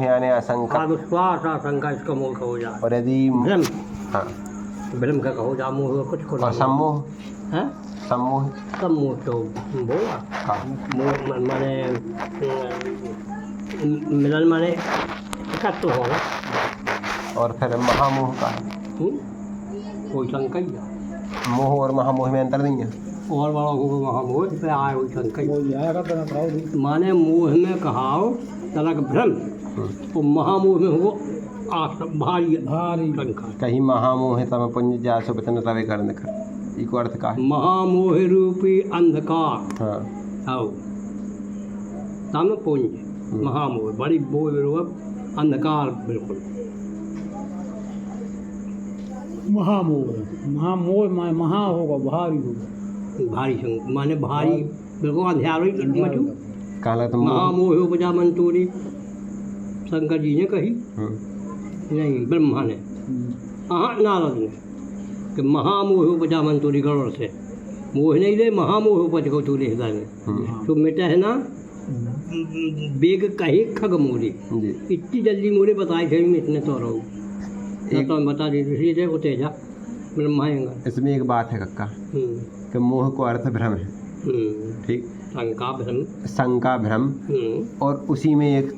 मोह यानी आशंका। अविश्वास आशंका इसका मोह कहो जा। और यदि भ्रम, हाँ, भ्रम का कहो जा, मोह कुछ को और सम्मोह, है। सम्मोह सम्मोह तो बोला का मोह माने मिलन माने एकत्व होगा। और फिर महामोह का कोई शंका ही है। मोह और महामोह में अंतर नहीं है। और बड़ा होगा महामोह पे आए हुई शंका ही। माने मोह में कहाओ तलक भ्रम और महामोह में हो भारी भारी शंका। कहीं महामोह है तब पुंज जासु बचन रवे करने का इको अर्थ का है। महामोह रूपी अंधकार हाँ, आओ तम पुंज महामोह बड़ी बोल रूप अंधकार बिल्कुल। महामोह, महामोह महा होगा, भारी होगा, भारी शंका माने भारी बिल्कुल अंधियारो ही मचू। कहला तो मोह। महामोह उपजा मंतूरी शंकर जी ने कही, नहीं ब्रह्मा ने, हाँ नारद ने, कि महामोह उपजा मंतूरी गरुड़ से मोह नहीं ले महामोह उपज को तूरी हृदय में तो मिटा है ना बेग कहे खग मोरी। इतनी जल्दी मोरे बताए थे मैं इतने तो रहूँ तो बता दी दूसरी थे उतेजा ब्रह्माएंगा। इसमें एक बात है कक्का कि मोह को अर्थ भ्रम है, ठीक, शंका भ्रम, शंका भ्रम, और उसी में एक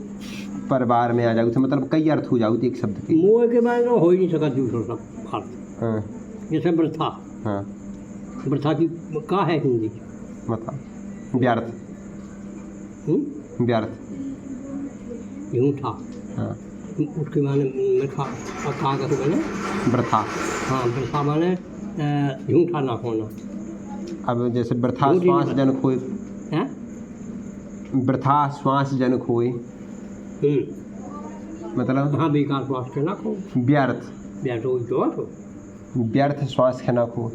परिवार में आ जाऊ तो मतलब कई अर्थ हो जाऊ एक शब्द के। मोह के बारे में हो ही नहीं सका दूसरा सब अर्थ। हाँ, जैसे वृथा, हाँ, वृथा की का है हिंदी मतलब व्यर्थ, व्यर्थ, यूँ था। हाँ, उसके माने मिठा और कहाँ का बने वृथा। हाँ वृथा माने झूठा ना होना। अब जैसे वृथा श्वास जन खोए, हैं वृथा श्वास जन खोए मतलब हाँ बेकार श्वास के ना खो व्यर्थ, बैठो तो व्यर्थ श्वास के ना खो,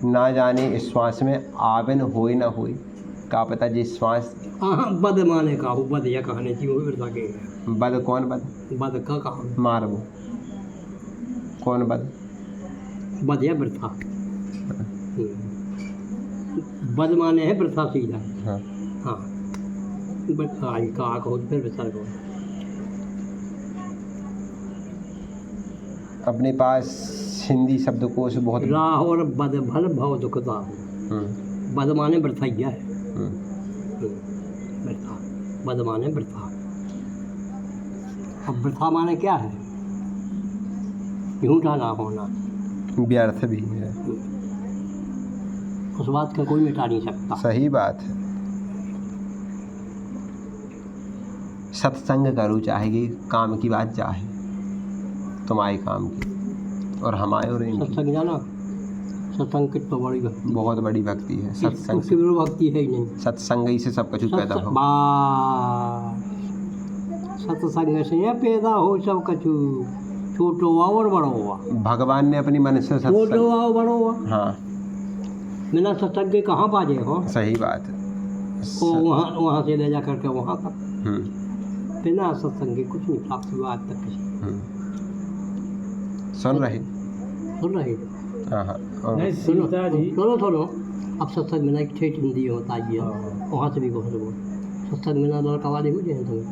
ना जाने इस श्वास में आवन होए ना होए, का पता जिस श्वास। हाँ बद माने का हो, बद या कहने की वही वृथा के बद कौन बद? बद का कहा मार वो कौन बद? बद या वृथा। बद माने है वृथा सीधा। हाँ, हाँ वृथा का कहो फिर वृथा कहो। अपने पास हिंदी शब्दकोश बहुत। राह और बद भल भव दुखता। बद माने वृथैया है। वृथा, बद माने वृथा। अब वृथा माने क्या है? झूठा ना होना, व्यर्थ भी है। उस बात का कोई मिटा नहीं सकता। सही बात है। सत्संग करो चाहेगी काम की बात चाहे तुम्हारे काम की और हमारे और इनकी। सत्संग जाना, सत्संग कितना बड़ी भक्ति, बहुत बड़ी भक्ति है सत्संग से। भक्ति है ही नहीं। सत्संग ही से सब कुछ पैदा हो। सत्संग से पैदा हो सब कछु, छोटो हुआ और बड़ो हुआ। भगवान ने अपनी मन से छोटो हुआ और बड़ो हुआ। हाँ, बिना सत्संग के कहाँ बाजे हो। सही बात है। वो वहाँ से ले जा करके वहाँ तक बिना सत्संग के कुछ नहीं प्राप्त हुआ आज तक किसी। सुन रहे हाँ हाँ, सुनो अब सत्संग बिना एक ठेठ हिंदी होता ही है, वहाँ से भी कहो बोल सत्संग बिना लड़का वाले हो जाए तुम्हें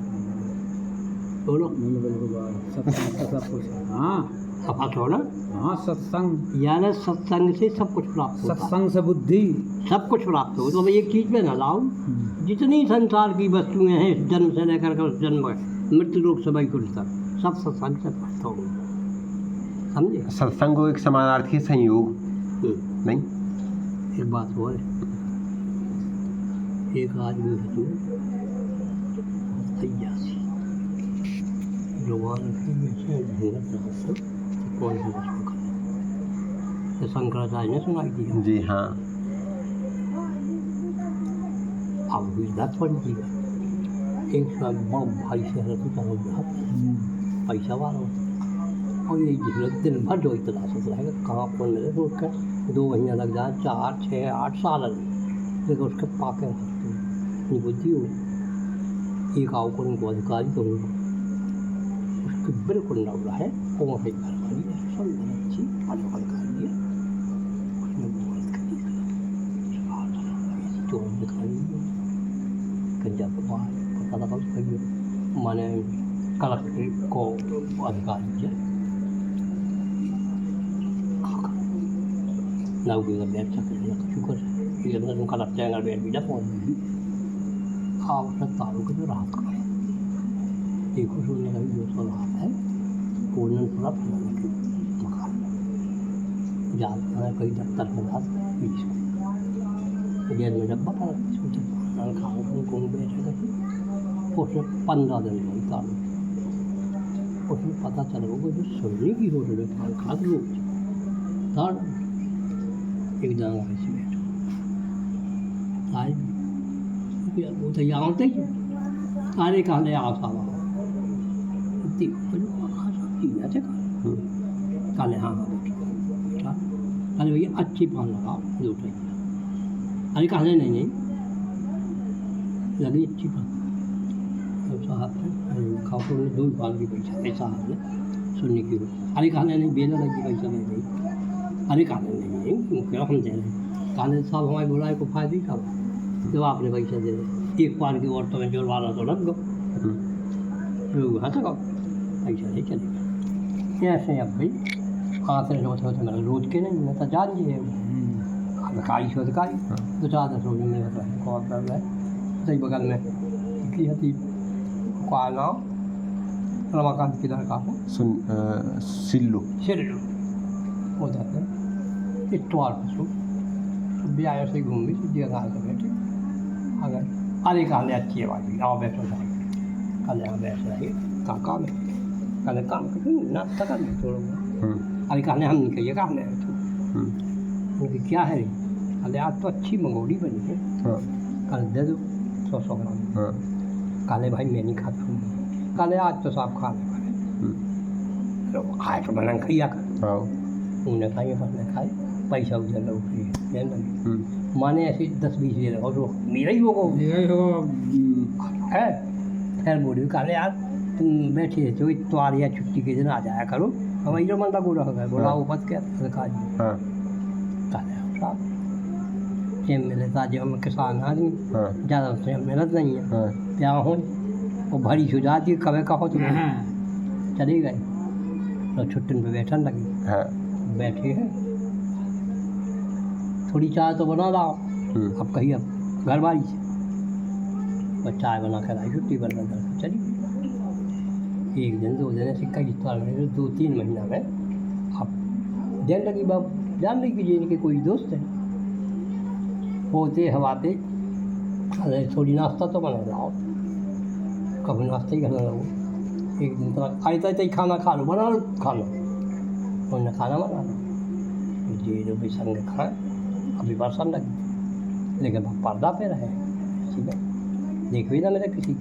बोलो। हाँ अब हो ना। हाँ, सत्संग यानी सत्संग से सब कुछ प्राप्त होता है। सत्संग से बुद्धि सब कुछ प्राप्त हो। तो मैं एक चीज़ में ना लाऊं, जितनी संसार की वस्तुएं हैं जन्म से लेकर के जन्म मृत्यु लोक सभी कुछ तक सब सत्संग से प्राप्त हो गई। समझे? सत्संग को एक समानार्थी संयोग नहीं। एक बात हो, एक आदमी है तू अय्यासी भगवान कौन सी वस्तु का शंकराचार्य ने सुनाई दिया। जी हाँ। अब हुई 10 बड़ी चीज़। एक बहुत भाई से पैसा वाला और ये जिसमें दिन भर जो इतना रहेगा कहाँ फोन मिले तो उसका 2 महीना लग जाए, 4, 6, 8 साल लेकिन उसके पाके नहीं बुद्धि हो। एक आओ को उनको अधिकारी तो उसके बिल्कुल न रहा है वो वहीं घरवाली है सब अच्छी अधिकारी है। उसने बहुत चोर दिखाई गंजा पता लगा माने कलेक्टर को अधिकारी है nào cũng là bé chắc là chú có bây giờ nó cũng cần đặt trang là bé bị đắp rồi ao nó tạo cái nó rạc thì có số này là vô số rạc đấy cô nên lắp là cái mà khăn giờ nó cái đặt tận nó đắp bị bây giờ mình đã bắt nó xuống chân nó khảo không cùng bé chứ có số pan ra được rồi tao có số pata chả được có số xử lý cái hồ được khá khá luôn đó एकदम ऐसे बैठो आज वो तो यहाँ होते ही सारे खाने आसा इतनी खासा काले हाँ बैठो काले भैया अच्छी पान लगाओ लूट रही अरे खाने नहीं लगी अच्छी पान तो साहब खाओ तो दो पान की पैसा ऐसा है सुनने की अरे खाने नहीं बेला लगी पैसा नहीं अरे खाने नहीं क्या हम दे रहे काले साहब हमारे बुराई को फायदे का जब आपने पैसे दे दे एक बार की औरतों में जुर्माना तो लग गो हंसा का पैसा नहीं चलेगा ऐसे अब भाई हाथ से होते होते मेरा रोज के नहीं मैं तो जान जी है अधिकारी से अधिकारी दो चार दस रोज में होता है कौन कर रहा है सही बगल में की हती को आना रमाकांत की लड़का है सिल्लू हो जाता है इतवार को ब्याह से घूमी सीधी गाँव से बैठे अगर अरे काले अच्छी है भाई आओ बैठो जाए कल यहाँ बैठ रही काम है कल काम कर नाश्ता कर थोड़ा अरे कहने हम नहीं कहिए काम है उनकी क्या है कल आज तो अच्छी मंगोड़ी बनी है कल दे दो 100 ग्राम काले भाई मैं नहीं खाता हूँ काले आज तो साफ खा ले खाए तो बना खैया कर उन्हें खाइए बस खाए पैसा उधर लगे माने ऐसे 10-20 दे रहे हो मेरा ही होगा है फिर बोली काले यार तुम बैठे जो इतवार या छुट्टी के दिन आ जाया करो हम इधर मन तक रह गए बोला वो बच गया सरकार काले साहब टाइम मिले ताजे हम किसान आदमी ज़्यादा उससे मेहनत नहीं है क्या हो वो भरी हो जाती कभी कहो तो चली गई तो छुट्टी पे बैठन लगी बैठे हैं थोड़ी चाय तो बना लाओ अब कहीं अब घर वाली से और चाय बना कर आई छुट्टी बन कर चली एक दिन 2 दिन सिक्का जितना 2-3 महीना में अब देन लगी बाब जान रही कि इनके कोई दोस्त है होते हवाते अरे थोड़ी नाश्ता तो बना लाओ कभी नाश्ता ही करना लगो एक दिन तो आयता ही खाना खा लो बना लो खाना उन्होंने खाना बना लो जी जो भी संग खाए अभी बरसन लगी लेकिन पर्दा पे रहे ठीक है देख भी ना मेरे किसी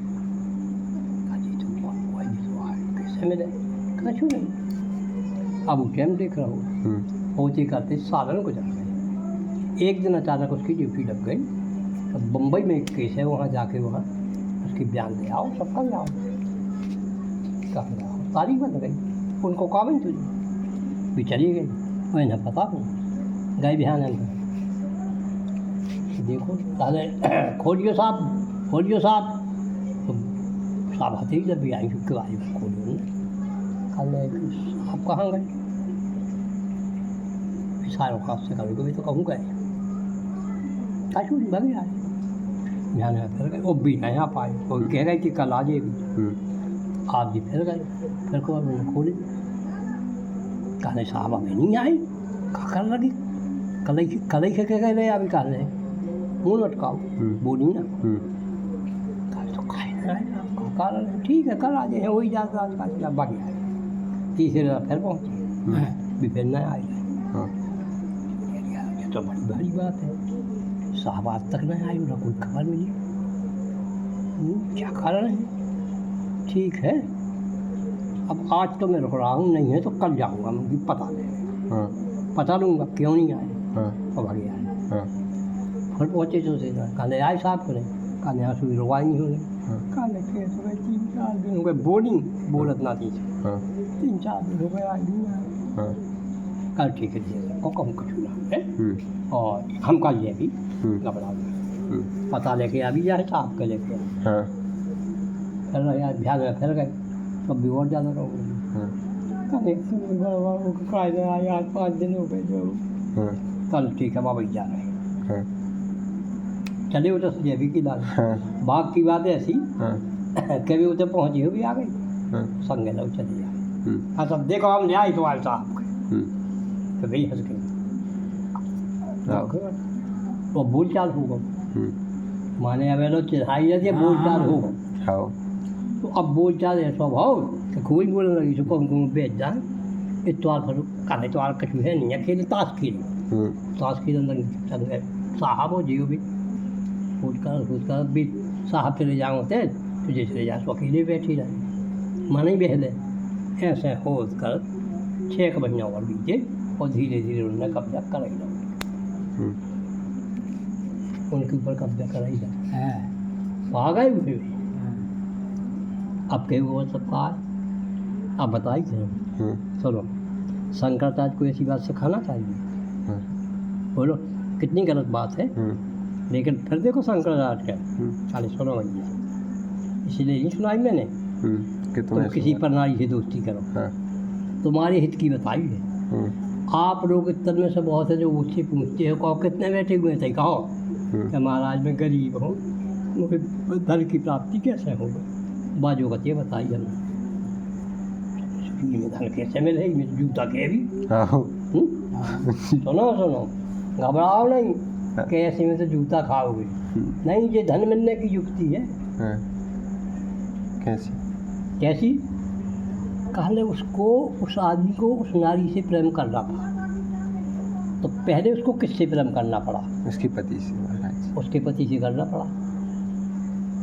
कैसे मेरे कछू नहीं अब टाइम देख रहा हूँ होते करते सालन को जा गए एक दिन अचानक उसकी ड्यूटी लग गई अब बम्बई में एक केस है वहाँ जाके वहाँ उसकी बयान ले आओ सब कर आओ कर आओ तारीख बन गई उनको काम तुझे भी चली गई मैं न पता हूँ गए बिहान अंदर देखो पहले खोलियो साहब तो साहब आते ही जब भी आई के बारे में खोलियो कल आप कहाँ गए सारों खास से कभी कभी तो कहूँ गए काशू नहीं भाग आए बिहान में फिर गए वो भी नहीं आ पाए वो कह गए कि कल आ जाएगी आप भी फिर गए फिर को मैंने खोली कहने साहब हमें नहीं आई क्या कर लगी कल ही कह गए अभी कहने मुँह लटकाओ बोली ना कल तो खाए ना ठीक है कल आ जाए वही जाकर आज का बाकी आए तीसरे फिर पहुँचे फिर न आए ये तो बड़ी भारी बात है साहब आज तक नहीं आई ना कोई खबर मिली क्या कारण है ठीक है अब आज तो मैं रुक रहा हूँ नहीं है तो कल जाऊँगा मुझे पता नहीं पता लूँगा क्यों नहीं आए और भागी आए फिर पहुँचे तो से कहने आए साहब को नहीं कहने यहाँ सुई रुवाई नहीं हो गई कहने केस हो गए 3-4 दिन हो गए बोर्डिंग बोलत ना थी 3-4 दिन हो गए आई नहीं कल ठीक है जी को कहूँ कुछ ना है और हम कल ये भी घबरा पता लेके अभी जाए साहब के लेके फिर यार ध्यान में फिर गए तब भी और ज़्यादा रहोगे। हाँ, आज 5 दिन हो गए जो हाँ, कल ठीक है बाबा जा रहे हैं, हाँ, चले उधर से जेबी की लाल हाँ, बाग की बात है ऐसी हाँ, कभी उधर पहुँची हो भी आ गई हाँ, संग लोग चले जाए। हम्म, हाँ सब देखो हम न्याय तो आए साहब तो भाई हंस गई हाँ, तो बोल चाल होगा माने अब लोग चढ़ाई जाती है बोल चाल होगा हाँ, तो अब बोल चाल है स्वभाव तो कोई बोलने लगी सो कौन कौन बेच जाए इतवार पर कहने तो कछु है नहीं है खेल ताश खेल अंदर चल गए साहब हो जियो भी फूट भी साहब चले जाओ होते तुझे चले जा तो अकेले बैठी रहे माने बहले ऐसे हो कर 6 महीना और बीते और धीरे धीरे उन्होंने कब्जा कर ही लिया उनके ऊपर कब्जा कर ही लिया आ गए हुए भी अब कहीं वो सबका है अब बताइए चलो शंकराचार्य को ऐसी बात सिखाना चाहिए बोलो कितनी गलत बात है लेकिन फिर देखो शंकराचार्य का 40 भैया इसीलिए नहीं सुनाई मैंने तुम किसी प्रणाली से दोस्ती करो तुम्हारे हित की बताई है आप लोग इतने में से बहुत है जो उससे पूछते हो कहो कितने बैठे हुए थे कहो कि महाराज मैं गरीब हूँ मुझे धन की प्राप्ति कैसे होगी बाजू का बताइए हमें में धन कैसे मिले में जूता के भी सुनो सुनो घबराओ नहीं कैसे में तो जूता खाओगे नहीं ये धन मिलने की युक्ति है कैसी कैसी कहले उसको उस आदमी को उस नारी से प्रेम करना था तो पहले उसको किससे प्रेम करना पड़ा उसके पति से महाराज उसके पति से करना पड़ा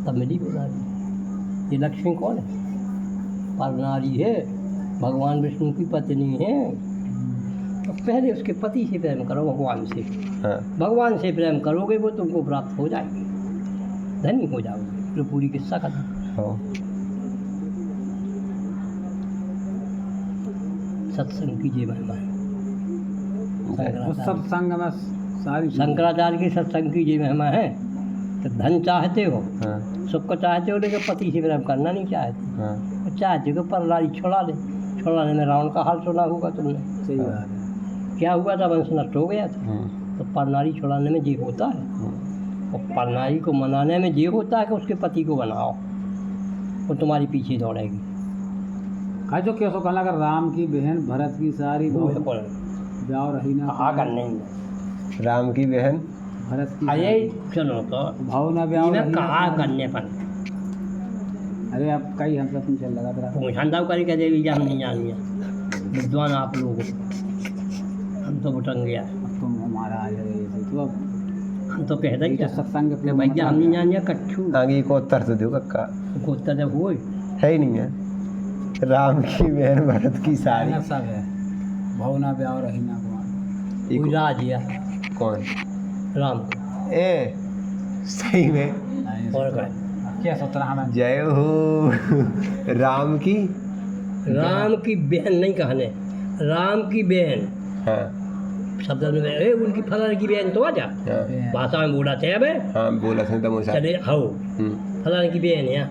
तब मिली वो नारी ये लक्ष्मी कौन है पर नारी है भगवान विष्णु की पत्नी है तो पहले उसके पति से प्रेम करो भगवान से भगवान से प्रेम करोगे वो तुमको प्राप्त हो जाएगी धनी हो जाओगे तो पूरी किस्सा खत्म सत्संग की जय महिमा है सत्संग में सारी शंकराचार्य की सत्संग की जय महिमा है तो धन चाहते हो सुख को चाहते हो लेकिन पति से प्रेम करना नहीं चाहते वो चाहते हो परनारी छुड़ाने में रावण का हाल सुना होगा तुमने सही बात है क्या हुआ था वंश नष्ट हो गया था तो परनारी छुड़ाने में ये होता है और परनारी को मनाने में ये होता है कि उसके पति को बनाओ वो तुम्हारी पीछे दौड़ेगी कहा जो कैसो कहला कर राम की बहन भरत की सारी जाओ रही ना आकर नहीं राम की बहन भरत की अरे चलो तो भाव ना ब्याह कहा करने पर अरे अब कई हम सब चल लगा था पूछांदाव करी कह देवी हम नहीं जान लिया विद्वान आप लोग हम तो बुटंग गया तुम हमारा आ जाए तो अब हम तो कहते ही सत्संग कि भैया हम नहीं जान लिया कच्छू आगे को उत्तर तो दो कक्का को उत्तर जब हुए है ही नहीं है राम की बहन भरत की सारी सब है भाव ना ब्याह रही ना कोई राज दिया कौन राम को ए सही में और क्या क्या सोच रहा हमें जय हो राम की बहन नहीं कहने राम की बहन हाँ शब्द में उनकी फलाने की बहन तो आ जा भाषा में बोला थे अब हाँ बोला था तब चले हो फलाने की बहन है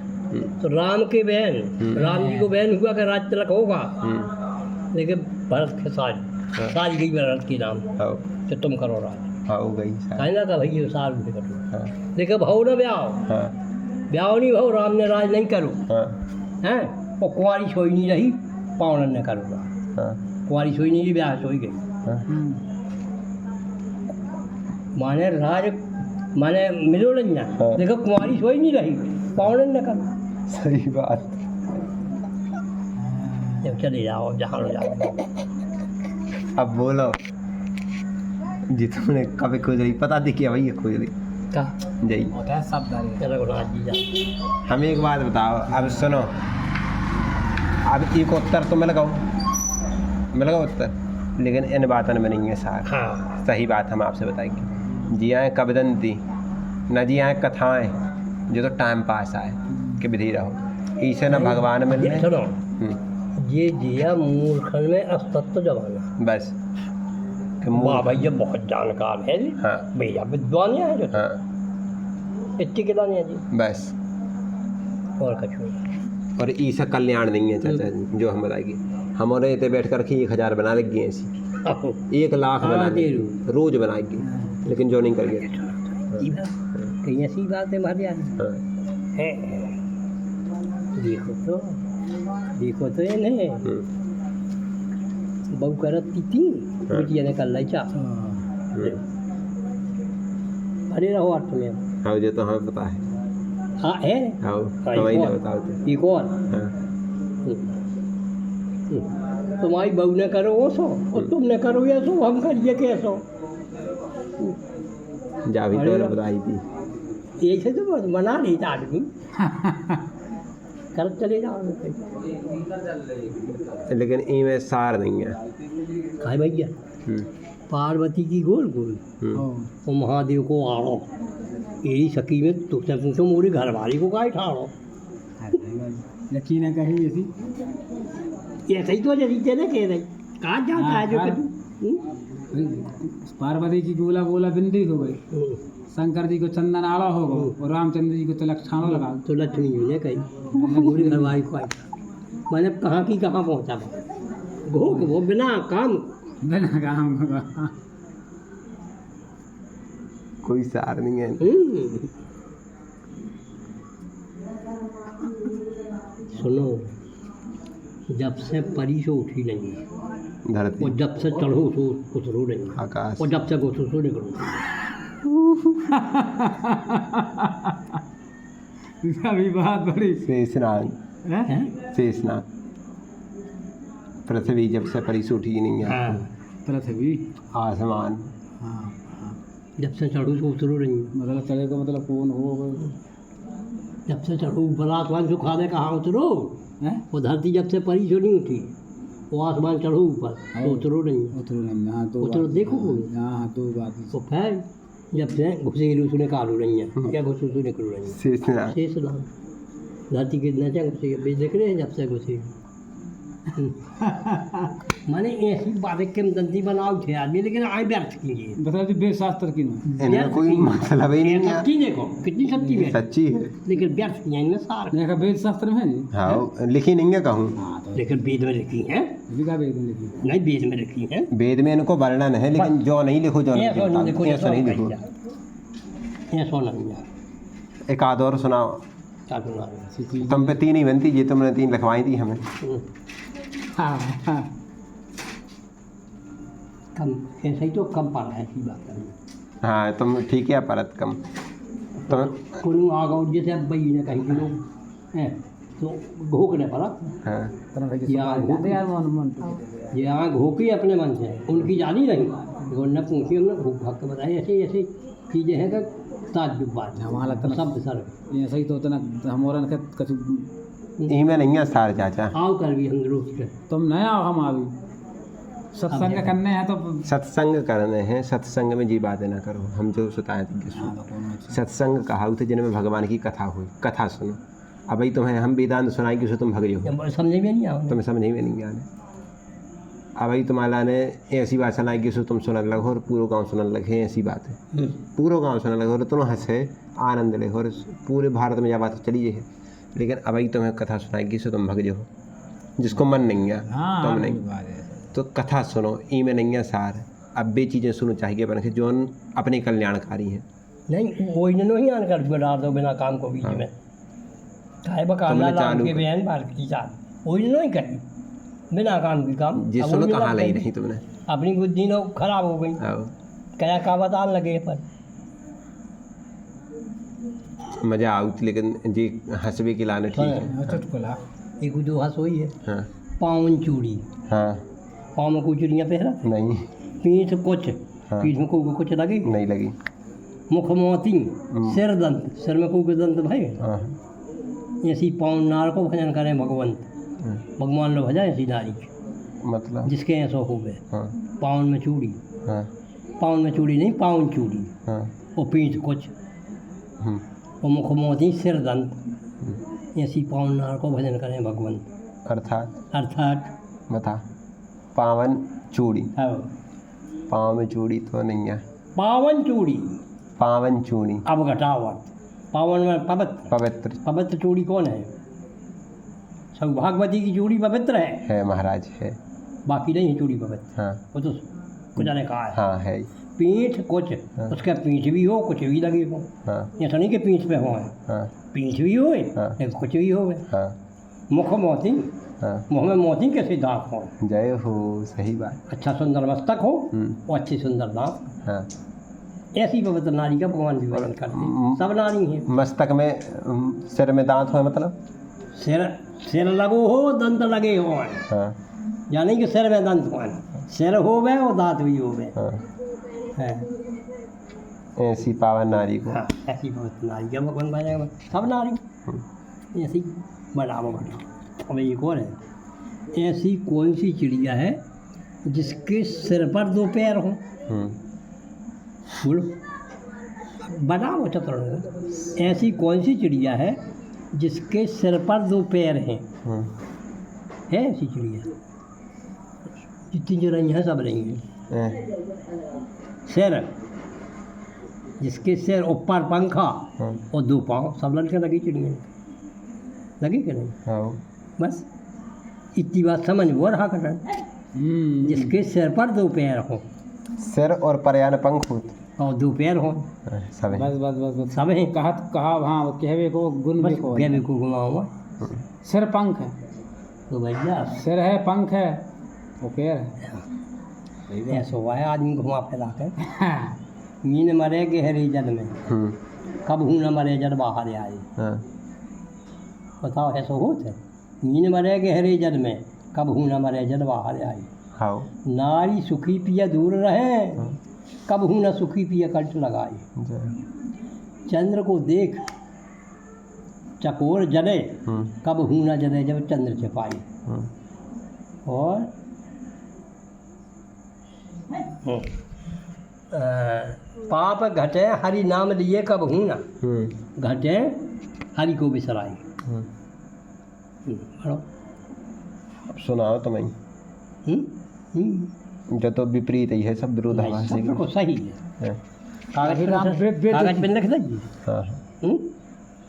तो राम की बहन राम जी को बहन हुआ का राज तिलक होगा लेकिन भरत के साज गई भरत की नाम तो तुम करो राज हो गई कहना था भैया साल में करो लेकिन भाव ना ब्याह नहीं भाव राम ने राज नहीं करो हैं और कुंवारी सोई नहीं रही पावनन ने करूँगा कुंवारी सोई नहीं रही ब्याह सोई गई माने राज माने मिलो नहीं देखो कुंवारी सोई नहीं रही पावनन ने करो सही बात जब चले जाओ जहाँ जाओ अब बोलो जी तुमने कभी खोजली पता थी क्या भैया खोजली का जई होता है सब दारी चलो राज जी जा हमें एक बात बताओ अब सुनो अब एक उत्तर तो मिल गया उत्तर लेकिन इन बातों में नहीं है सार हाँ सही बात हम आपसे बताएंगे जी आए कविदंती न जी आए कथाएं जो तो टाइम पास आए कि विधि रहो इसे न भगवान मिलने सुनो ये जिया मूर्खन में अस्तित्व जमाना बस वाह भैया बहुत जानकार है जी हाँ भैया विद्वान है जो हाँ इतनी किला नहीं है जी बस और कछु और ईसा कल्याण नहीं है चाचा जी जो हम बताएंगे हमारे इतने बैठ कर रखी 1000 बना लग गए ऐसी 1 लाख बना रोज बनाएगी लेकिन जो नहीं करेंगे कहीं ऐसी बात है हमारे यहाँ है। देखो तो ये नहीं बहु करत थी बिटिया ने कर लाई चा अरे रहो आठ में हाँ जो तो हमें पता है हाँ है हाँ हमें ना बताओ तो एक और तुम्हारी बहू ने करो वो सो और तुमने करो ये सो हम करिए कैसो जा भी तो बताई थी ऐसे तो बना नहीं था आदमी कर चले जाओ लेकिन इनमें सार नहीं है खाए भैया पार्वती की गोल गोल और महादेव को आड़ो यही सकी में तो मोरी घर वाली को काहे ठाड़ो यकीन कही ऐसी ऐसे ही तो रीते ना कह रही कहाँ जाता है जो पार्वती की गोला गोला बिंदी हो गई शंकर जी को चंदन आड़ा हो गो और रामचंद्र जी को तिलक छानो लगा तो लक्ष्मी जी ने कही मोरी घर वाली को आई मैंने कहाँ की कहाँ पहुँचा वो बिना काम बिना काम कोई सार नहीं है सुनो जब से परी से उठी नहीं धरती और जब से चढ़ो तो उतरो नहीं आकाश और जब से घुसो तो निकलो अभी बात बड़ी शेषनाग हैं? शेषनाग पृथ्वी जब से परी से उठी नहीं है हाँ पृथ्वी आसमान हाँ जब से चढ़ो तो उतरो नहीं मतलब चले को मतलब कौन हो जब से चढ़ो ऊपर आसमान से खाने कहाँ उतरो हैं? वो धरती जब से परी से नहीं उठी वो आसमान चढ़ो ऊपर तो उतरो नहीं उतरो नहीं हाँ तो उतरो देखो हाँ तो बात तो फिर जब से घुसेलू सुने कालू रही है क्या घुसू सुने करू रही है शेषनाग शेष नाम धरती के नचा घुसे बेच देख रहे हैं जब से घुसे माने ऐसी बातें किम दंती बनाओ थे आदमी लेकिन आए व्यर्थ कीजिए बता दी वेद शास्त्र की ना इनमें कोई मतलब ही नहीं है सच्ची देखो कितनी सच्ची है सच्ची है लेकिन व्यर्थ किया इनमें सार देखा वेद शास्त्र में है जी हाँ लिखी नहीं है कहूँ हाँ तो लेकिन वेद में लिखी है लिखा वेद में लिखी नहीं वेद में लिखी है वेद में इनको वर्णन है लेकिन जो नहीं लिखो जो नहीं ऐसा नहीं देखो ऐसा नहीं लिखो ऐसा नहीं यार एक आध और सुनाओ क्या सुना तुम पे 3 ही बनती जी तुमने 3 लिखवाई थी हमें हाँ हाँ कम ऐसा ही तो कम पड़ा है ऐसी बात करनी हाँ तुम ठीक है परत कम तुम कोई आगा जैसे अब भाई ने कहीं के लोग हैं तो घोकने पड़ा हाँ ये आँख घोकी अपने मन से उनकी जानी नहीं न पूछी हमने घोक भाग के बताई ऐसे ऐसे चीज़ें हैं कि ताज्जुब बात हमारा लगता है शब्द सर ऐसा ही तो होता ना हमारा कछु इनमें नहीं है सार चाचा आओ कर भी हम रोज के तुम नया हो हम अभी सत्संग करने हैं तो सत्संग करने हैं सत्संग में जी बातें ना करो हम जो सुताए थे सत्संग कहा थे जिनमें भगवान की कथा हुई कथा सुनो अब भाई तुम्हें हम वेदांत सुनाएंगे उसको तुम भग जाओ समझ में नहीं आओ तुम्हें समझ में नहीं आने अब भाई तुम्हारा ने ऐसी बात सुनाएगी उसको तुम सुनने लगो और पूरा गांव सुनने लगे ऐसी बात है पूरा गांव सुनने लगो और तुम हंसे आनंद ले और पूरे भारत में यह बात चली है लेकिन अब भाई तुम्हें कथा सुनाएगी सो तुम भग जाओ जिसको मन नहीं है तुम नहीं तो कथा सुनो ई में नहीं है सार अब वे चीज़ें सुनो चाहिए बन के जो अपने कल्याणकारी हैं नहीं वो इन्हें नहीं आन कर डाल दो बिना काम को बीच में चाहे बकाला राम के बहन बार की चाल वो इन्हें नहीं करी बिना काम की काम जी सुनो कहाँ लाई नहीं तुमने अपनी बुद्धि लोग खराब हो गई क्या का बताने लगे पर मज़ा आती लेकिन जी हंसबे की लाने ठीक है चुटकुला एक दो हंस हुई है हाँ पावन चूड़ी हाँ पाँव में कोई चूड़ियाँ पहरा नहीं पीठ कुछ हाँ। पीठ में कोई कुछ लगी नहीं लगी मुख मोती सिर दंत सिर में कोई दंत भाई हाँ ऐसी पावन नार को भजन करें भगवंत भगवान लोग भजाए ऐसी नारी मतलब जिसके ऐसा हो गए हाँ पावन में चूड़ी हाँ पावन में चूड़ी नहीं पावन चूड़ी हाँ और पीठ कुछ और मुख मोती सिर दंत ऐसी पावन नार को भजन करें भगवंत अर्थात बता पावन चूड़ी हाँ पाँव में चूड़ी तो नहीं है पावन चूड़ी पावन चूड़ी अब घटाओ पावन में पवित्र पवित्र पवित्र चूड़ी कौन है सौभाग्यवती की चूड़ी पवित्र है, महाराज है। बाकी नहीं है चूड़ी पवित्र। हाँ वो तो कुछ ने कहा है। हाँ है। पीठ कुछ, उसका पीठ भी हो, कुछ भी लगे हो। हाँ ऐसा नहीं कि पीठ पे हो, हाँ पीठ भी हो, हाँ। कुछ भी हो। हाँ मुख मोती, हाँ। मुँह में मोती के सिद्धांत हो, जय हो, सही बात। अच्छा सुंदर मस्तक हो और अच्छी सुंदर दांत। हाँ। ऐसी पवित्र नारी का भगवान विवरण करते हैं। सब नारी हैं। मस्तक में सिर में दांत हो, मतलब सिर लगो हो, दंत लगे हो, हाँ यानी कि सिर में दंत हो, सिर हो गए और दांत भी हो गए। हाँ। है ऐसी पावन नारी को। हाँ, ऐसी पवित्र नारी का भगवान बनाएगा। सब नारी ऐसी बनाओ बनाओ। अब एक और है, ऐसी कौन सी चिड़िया है जिसके सिर पर 2 पैर हों? बोलो, बनाओ चतुर्थ। ऐसी कौन सी चिड़िया है जिसके सिर पर 2 पैर हैं? है ऐसी चिड़िया? जितनी जो रही हैं सब रही हैं। सिर, जिसके सिर ऊपर पंखा और 2 पाँव, सब लड़के लगी चिड़िया लगी कि नहीं? हाँ। बस इतनी बात समझ वो रहा कर, जिसके सिर पर 2 पैर हों, सिर और पर्यान पंख हो और 2 पैर हों, सब है। बस बस बस बस सब है। कहा हाँ कहवे को गुण भी को कहवे को घुमाओ। सिर पंख है, तो भैया सिर है, पंख है, वो पैर है। ऐसा हुआ है आदमी घुमा फिरा कर। मीन मरे गहरे जल में, कब हूँ न मरे जल बाहर आए। बताओ ऐसा होता है? मीन मरे गहरे जल में, कब हूँ न मरे जल बाहर आए। हाँ। नारी सुखी पिया दूर रहे, कब हूँ न सुखी पिया कंठ लगाए। चंद्र को देख चकोर जले, कब हूँ न जले जब चंद्र छिपाए। और पाप घटे हरि नाम लिए, कब हूँ न घटे हरि को बिसराए। अब सुनाओ तो मैं। जो तो विपरीत ही है, सब विरोधाभासी को सही है। कागज पे लिख दीजिए। हाँ।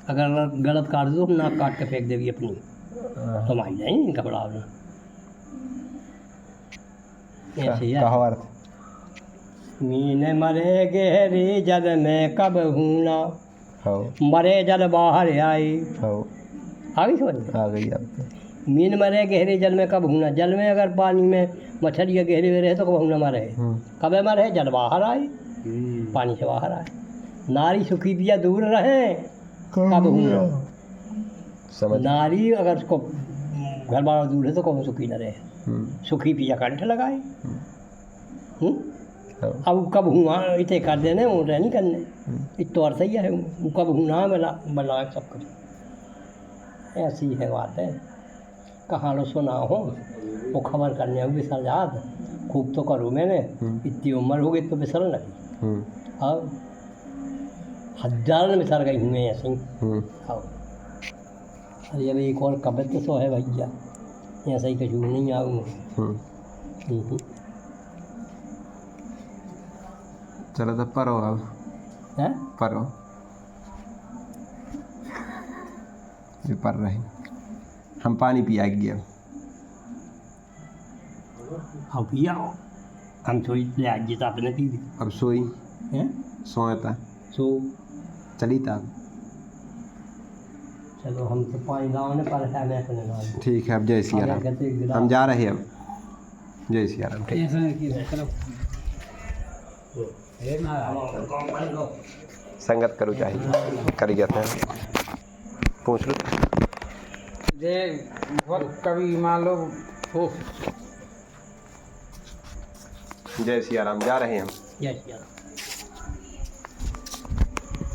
अगर गलत काट दो, नाक काट के फेंक देगी अपनी, तो माई नहीं घबराओ ना। ऐसे है। कहो अर्थ। मीन मरे गहरे जल में, कब हूँ ना हाँ। मरे जल बाहर आए। हाँ। आ गई समझ? आ गई अब। मीन मरे गहरे जल में, कब हूँ ना। जल में अगर पानी में मछली या गहरे में रहे तो कब हूँ ना मरे। कब मरे? जल बाहर आए, पानी से बाहर आए। नारी सुखी पिया दूर रहे, कब हूँ ना। समझ। नारी अगर उसको घर बार दूर है तो कब सुखी न रहे। सुखी पिया कंठ लगाए। अब कब हुआ इतने कर देने, वो नहीं करने, इत तो अर्थ ही है। वो कब हुआ बना सब कुछ। ऐसी है बात है। कहाँ लो सुना हो वो खबर करने हो बिसर याद, खूब तो करूँ मैंने, इतनी उम्र हो गई तो बिसर लगी। अब 1000 बिसर गई हूँ मैं ऐसे ही। अब अरे अब एक और कवित्व तो है भैया, ऐसा ही कचूर नहीं आऊँ। चलो तो पढ़ो अब। हैं? पढ़ो जो पढ़ रहे। हम पानी पिया गया। अब पिया हम सोई ले आज जीता अपने पी ली। अब सोई हैं? सोता सो चली था। चलो हम तो पानी लाने पर है मैं अपने लाने। ठीक है, अब जय सिया राम। हम जा रहे हैं अब। जय सिया राम। ठीक। ऐसा है कि चलो संगत करो चाहिए कर गया था। पूछ लो जे बहुत कभी मान लो हो। जय सिया राम। जा रहे हैं हम। Yes yes.